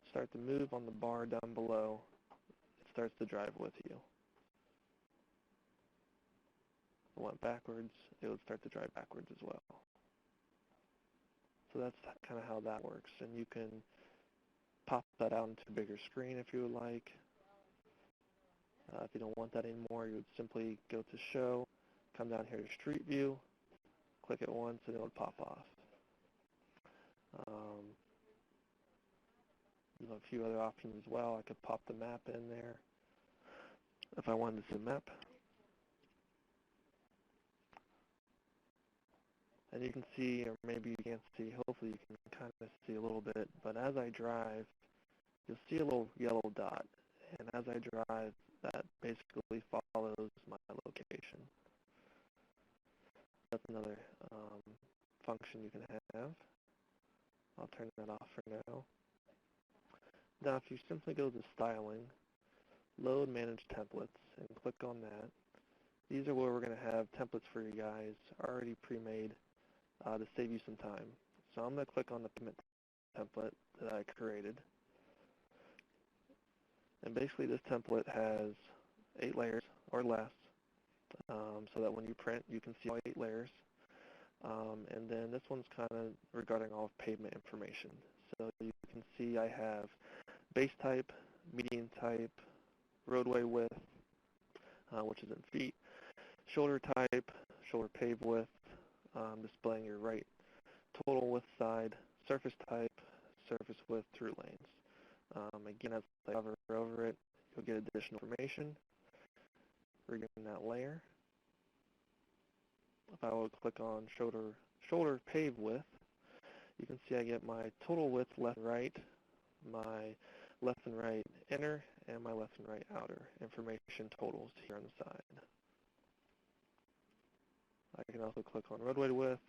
start to move on the bar down below, it starts to drive with you. If I went backwards, it would start to drive backwards as well. So that's kind of how that works. And you can pop that out into a bigger screen if you would like. If you don't want that anymore, you would simply go to Show, come down here to Street View, click it once, and it would pop off. You have a few other options as well. I could pop the map in there if I wanted to see a map. And you can see, or maybe you can't see, hopefully you can kind of see a little bit, but as I drive, you'll see a little yellow dot. And as I drive, that basically follows my location. That's another function you can have. I'll turn that off for now. Now, if you simply go to Styling, Load Manage Templates, and click on that, These are where we're going to have templates for you guys already pre-made to save you some time. So I'm going to click on the pavement template that I created. And basically this template has 8 layers or less, so that when you print you can see all 8 layers. And then this one's kind of regarding all of pavement information. So you can see I have base type, median type, roadway width, which is in feet, shoulder type, shoulder pave width, displaying your right total width side, surface type, surface width through lanes. Again, as I hover over it, you'll get additional information regarding that layer. If I would click on shoulder pave width, you can see I get my total width left and right, my left and right inner, and my left and right outer information totals here on the side. I can also click on roadway width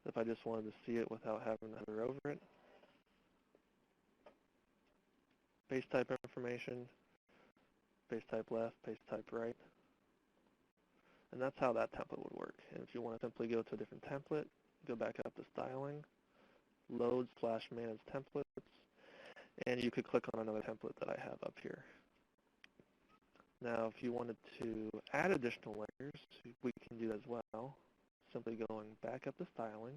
if I just wanted to see it without having to hover over it. Base type information, base type left, base type right. And that's how that template would work. And if you want to simply go to a different template, go back up to styling, load/manage templates, and you could click on another template that I have up here. Now, if you wanted to add additional layers, we can do that as well. Simply going back up to styling,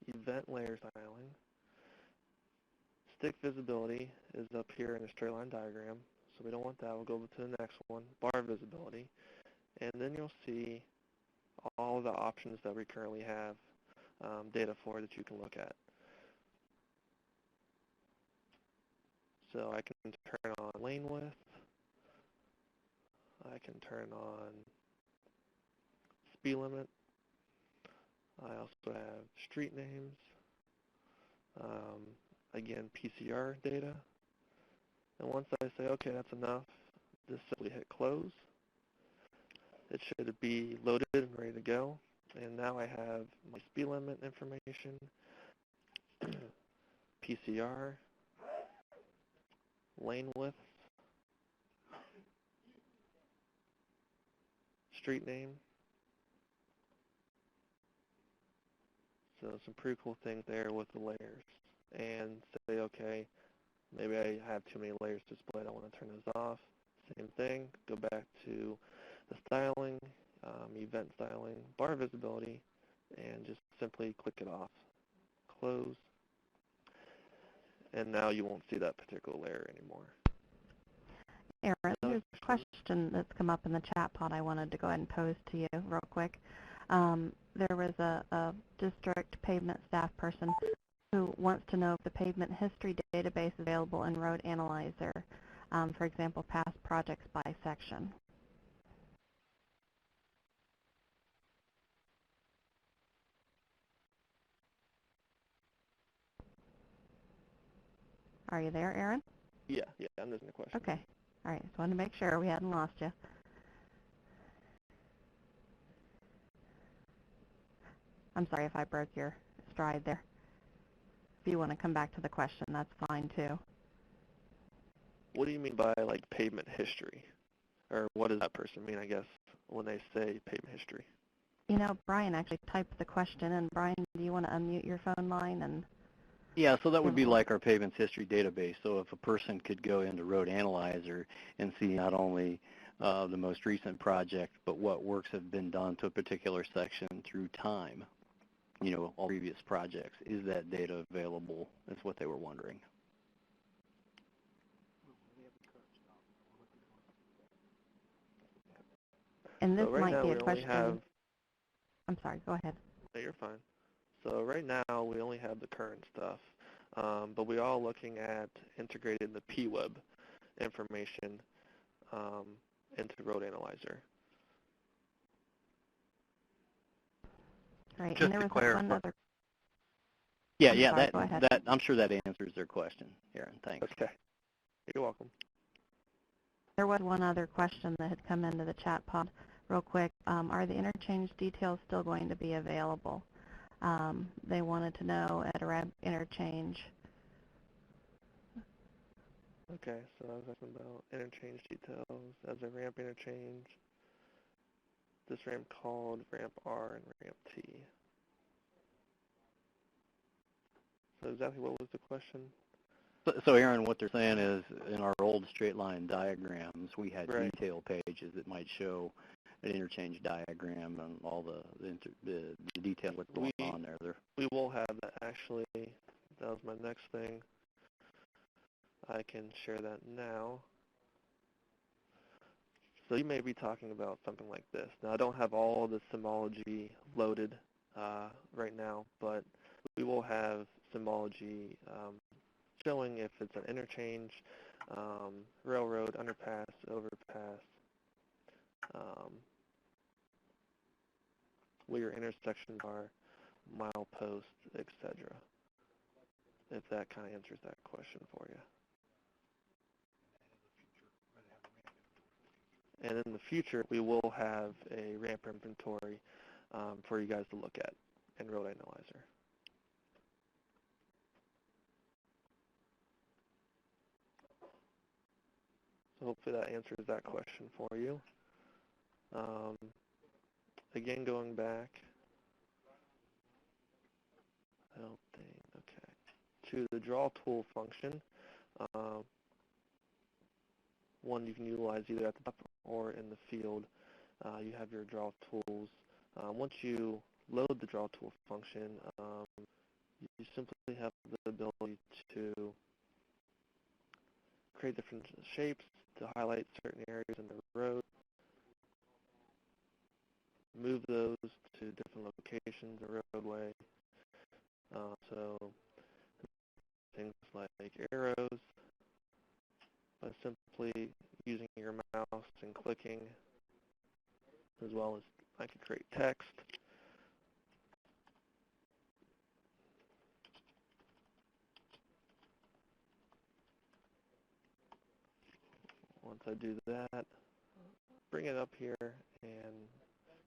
event layer styling. Stick visibility is up here in a straight line diagram, so we don't want that. We'll go to the next one, bar visibility. And then you'll see all of the options that we currently have data for that you can look at. So I can turn on lane width. I can turn on speed limit. I also have street names. Again, PCR data. And once I say, okay, that's enough, just simply hit close. It should be loaded and ready to go. And now I have my speed limit information, PCR, lane width, street name. So some pretty cool things there with the layers. And say, okay, maybe I have too many layers displayed, I want to turn those off. Same thing, go back to the styling, event styling, bar visibility, and just simply click it off. Close. And now you won't see that particular layer anymore. Aaron, there's a question that's come up in the chat pod I wanted to go ahead and pose to you real quick. There was a district pavement staff person who wants to know if the pavement history database is available in Road Analyzer, for example, past projects by section. Are you there, Aaron? Yeah, I'm listening to the question. Okay. All right, just wanted to make sure we hadn't lost you. I'm sorry if I broke your stride there. If you want to come back to the question, that's fine too. What do you mean by like pavement history? Or what does that person mean, I guess, when they say pavement history? You know, Brian actually typed the question, and Brian, do you want to unmute your phone line? And Yeah, so that would be like our Pavement History database. So if a person could go into Road Analyzer and see not only the most recent project, but what works have been done to a particular section through time, you know, all previous projects, is that data available, is what they were wondering. And this So right might now be we a only question. have, I'm sorry, go ahead. no, you're fine. So right now we only have the current stuff, but we are looking at integrating the Pweb information into Road Analyzer. Right, Just and there to was clarify. one other. Yeah, I'm yeah, sorry, go ahead. that I'm sure that answers their question, Aaron. Thanks. Okay, you're welcome. There was one other question that had come into the chat pod real quick. Are the interchange details still going to be available? They wanted to know at a interchange Okay, so I was asking about interchange details. As a ramp interchange, this ramp called ramp R and ramp T. So exactly what was the question? So Aaron, what they're saying is in our old straight line diagrams, we had Right. detail pages that might show an interchange diagram and all the detail what's going on there. We will have that actually. That was my next thing. I can share that now. So you may be talking about something like this. Now I don't have all the symbology loaded right now, but we will have symbology showing if it's an interchange, railroad, underpass, overpass, where your intersections are, milepost, etc. If that kind of answers that question for you. And in the future, we will have a ramp inventory for you guys to look at in Road Analyzer. So hopefully that answers that question for you. Again, going back, I don't think, okay, to the draw tool function. One you can utilize either at the top or in the field. You have your draw tools. Once you load the draw tool function, you simply have the ability to create different shapes to highlight certain areas in the road, move those to different locations in the roadway. So things like arrows, by simply using your mouse and clicking, as well as I can create text. Once I do that, bring it up here and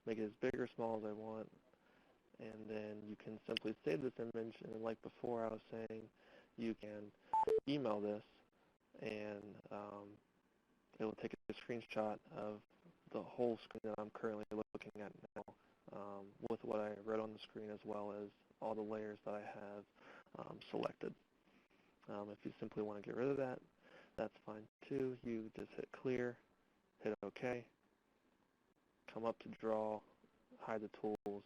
make it as big or small as I want. And then you can simply save this image, and like before I was saying, you can email this, and it will take a screenshot of the whole screen that I'm currently looking at now, with what I wrote on the screen as well as all the layers that I have selected. If you simply want to get rid of that, that's fine too. You just hit clear, hit OK, come up to draw, hide the tools,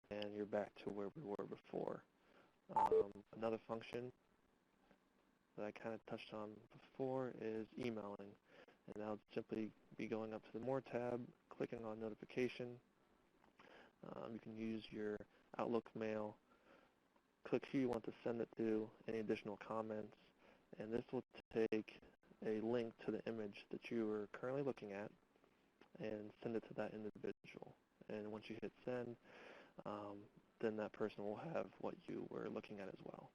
and you're back to where we were before. Another function that I kind of touched on before is emailing. And I'll simply be going up to the More tab, clicking on Notification. You can use your Outlook mail, click who you want to send it to, any additional comments, and this will take a link to the image that you are currently looking at and send it to that individual. And once you hit send, then that person will have what you were looking at as well.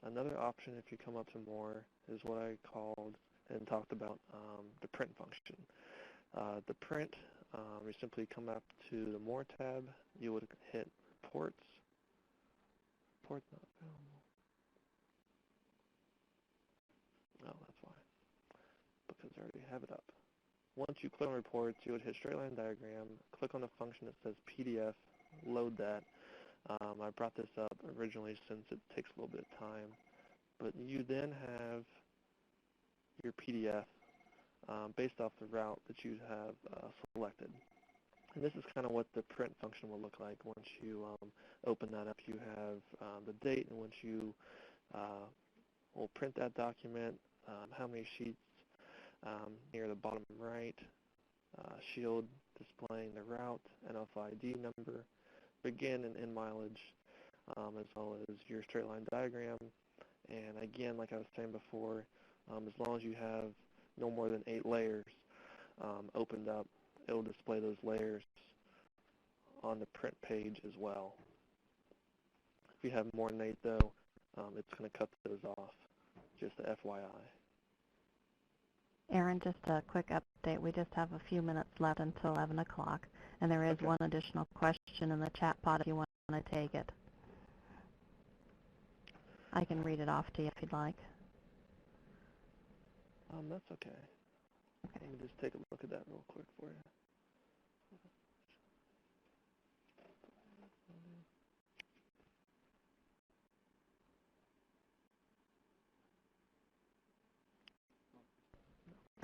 Another option, if you come up to more, is what I called and talked about the print function. The print, you simply come up to the More tab. You would hit Reports. Reports not available. Oh, that's why. Because I already have it up. Once you click on Reports, you would hit Straight Line Diagram, click on the function that says PDF, load that. I brought this up originally since it takes a little bit of time. But you then have your PDF based off the route that you have selected. And this is kind of what the print function will look like once you open that up. You have the date in which you will print that document, how many sheets near the bottom right, shield displaying the route, NFID number, begin and end mileage, as well as your straight line diagram. And again, like I was saying before, as long as you have no more than 8 layers opened up, it will display those layers on the print page as well. If you have more than 8 though, it's going to cut those off, just a FYI. Aaron, just a quick update. We just have a few minutes left until 11 o'clock, and there is one additional question in the chat pod if you want to take it. I can read it off to you if you'd like. That's okay. Okay. Let me just take a look at that real quick for you.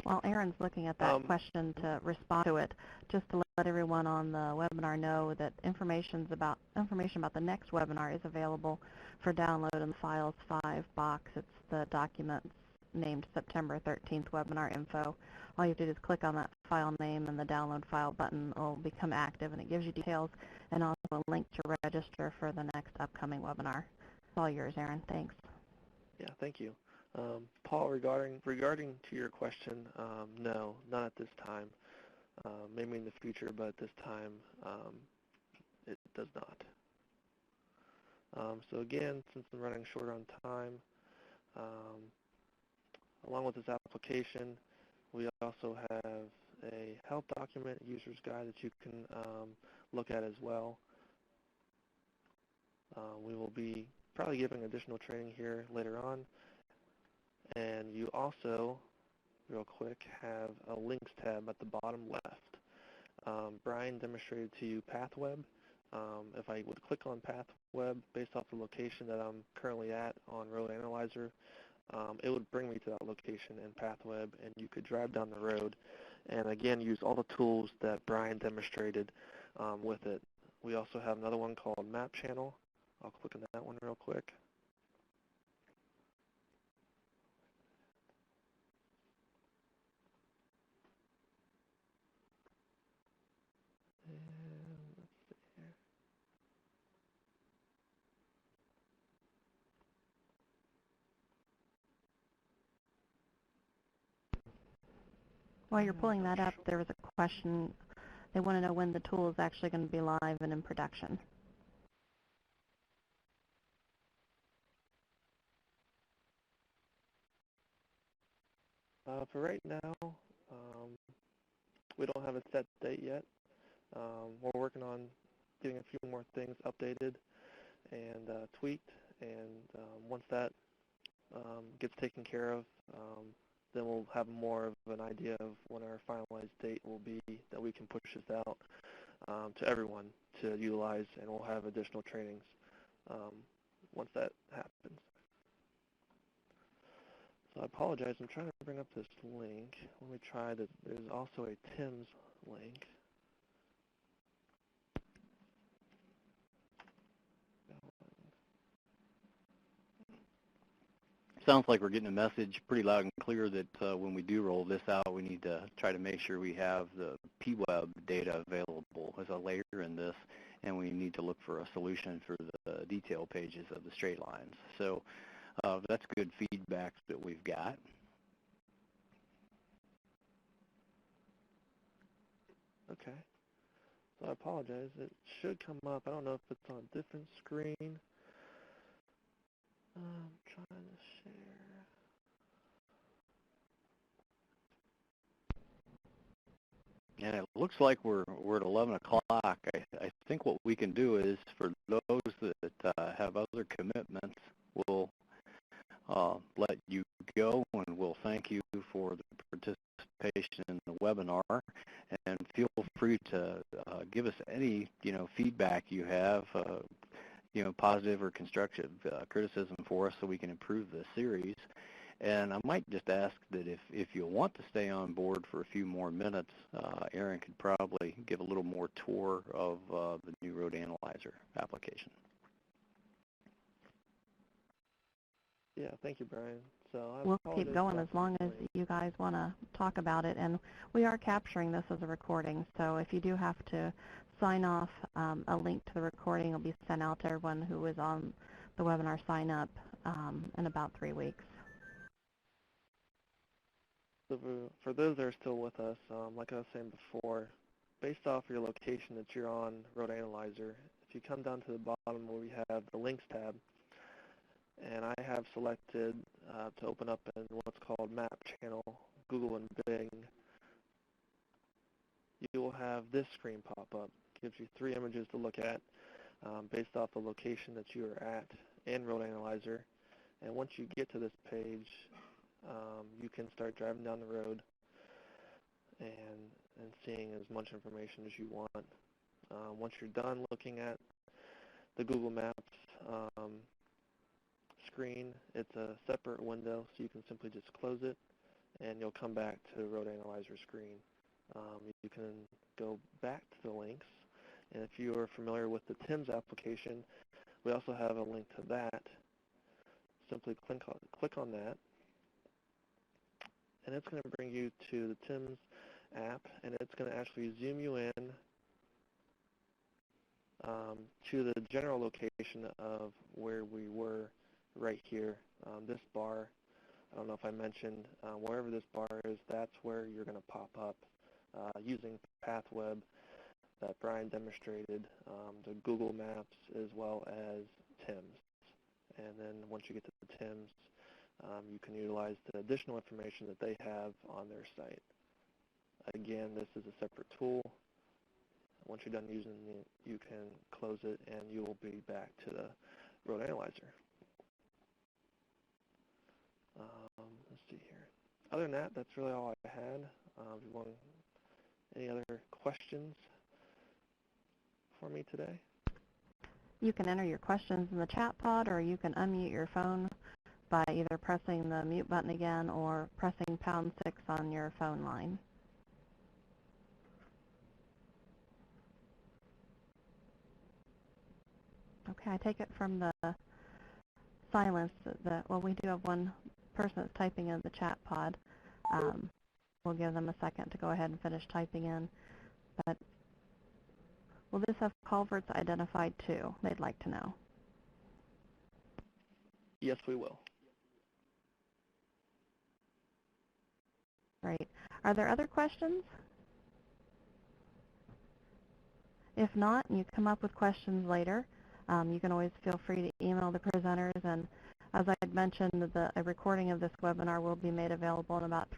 While Aaron's looking at that question to respond to it, just to let everyone on the webinar know that information about the next webinar is available for download in the Files 5 box. It's the documents named September 13th Webinar Info. All you have to do is click on that file name and the download file button will become active, and it gives you details and also a link to register for the next upcoming webinar. It's all yours, Aaron. Thanks. Yeah, thank you. Paul, regarding to your question, no, not at this time. Maybe in the future, but at this time, it does not. So again, since I'm running short on time, along with this application, we also have a help document, user's guide that you can look at as well. We will be probably giving additional training here later on. And you also, real quick, have a links tab at the bottom left. Brian demonstrated to you Pathweb. If I would click on Pathweb based off the location that I'm currently at on Road Analyzer, it would bring me to that location in Pathweb, and you could drive down the road and, again, use all the tools that Brian demonstrated with it. We also have another one called Map Channel. I'll click on that one real quick. While you're pulling that up, there was a question. They want to know when the tool is actually going to be live and in production. For right now, we don't have a set date yet. We're working on getting a few more things updated and tweaked, and once that gets taken care of, then we'll have more of an idea of when our finalized date will be that we can push this out to everyone to utilize, and we'll have additional trainings once that happens. So I apologize, I'm trying to bring up this link. Let me try that. There's also a Tim's link. Sounds like we're getting a message pretty loud and clear that when we do roll this out, we need to try to make sure we have the Pweb data available as a layer in this, and we need to look for a solution for the detail pages of the straight lines. So that's good feedback that we've got. Okay. So I apologize. It should come up. I don't know if it's on a different screen. I'm trying to share. And it looks like we're at 11 o'clock. I think what we can do is, for those that have other commitments, we'll let you go, and we'll thank you for the participation in the webinar. And feel free to give us any feedback you have, positive or constructive criticism for us, so we can improve the series. And I might just ask that if you want to stay on board for a few more minutes, Aaron could probably give a little more tour of the new Road Analyzer application. Yeah, thank you, Brian. So We'll keep going as long as you guys want to talk about it. And we are capturing this as a recording, so if you do have to sign off, a link to the recording will be sent out to everyone who is on the webinar sign up in about 3 weeks. So for those that are still with us, like I was saying before, based off your location that you're on Road Analyzer, if you come down to the bottom where we have the Links tab, and I have selected to open up in what's called Map Channel, Google and Bing, you will have this screen pop up. It gives you 3 images to look at based off the location that you are at in Road Analyzer. And once you get to this page, you can start driving down the road and seeing as much information as you want. Once you're done looking at the Google Maps screen, it's a separate window, so you can simply just close it, and you'll come back to the Road Analyzer screen. You can go back to the links, and if you are familiar with the TIMS application, we also have a link to that. Simply click on that, and it's going to bring you to the TIMS app, and it's going to actually zoom you in to the general location of where we were right here. This bar, I don't know if I mentioned, wherever this bar is, that's where you're going to pop up using Pathweb that Brian demonstrated, the Google Maps as well as TIMS. And then once you get to the TIMS, you can utilize the additional information that they have on their site. Again, this is a separate tool. Once you're done using it, you can close it, and you will be back to the Road Analyzer. Let's see here. Other than that, that's really all I had. If you want any other questions for me today? You can enter your questions in the chat pod, or you can unmute your phone by either pressing the mute button again or pressing #6 on your phone line. Okay, I take it from the silence that, well, we do have one person that's typing in the chat pod. We'll give them a second to go ahead and finish typing in. But will this have culverts identified too? They'd like to know. Yes, we will. Great. Are there other questions? If not, and you come up with questions later, you can always feel free to email the presenters. And as I had mentioned, a recording of this webinar will be made available in about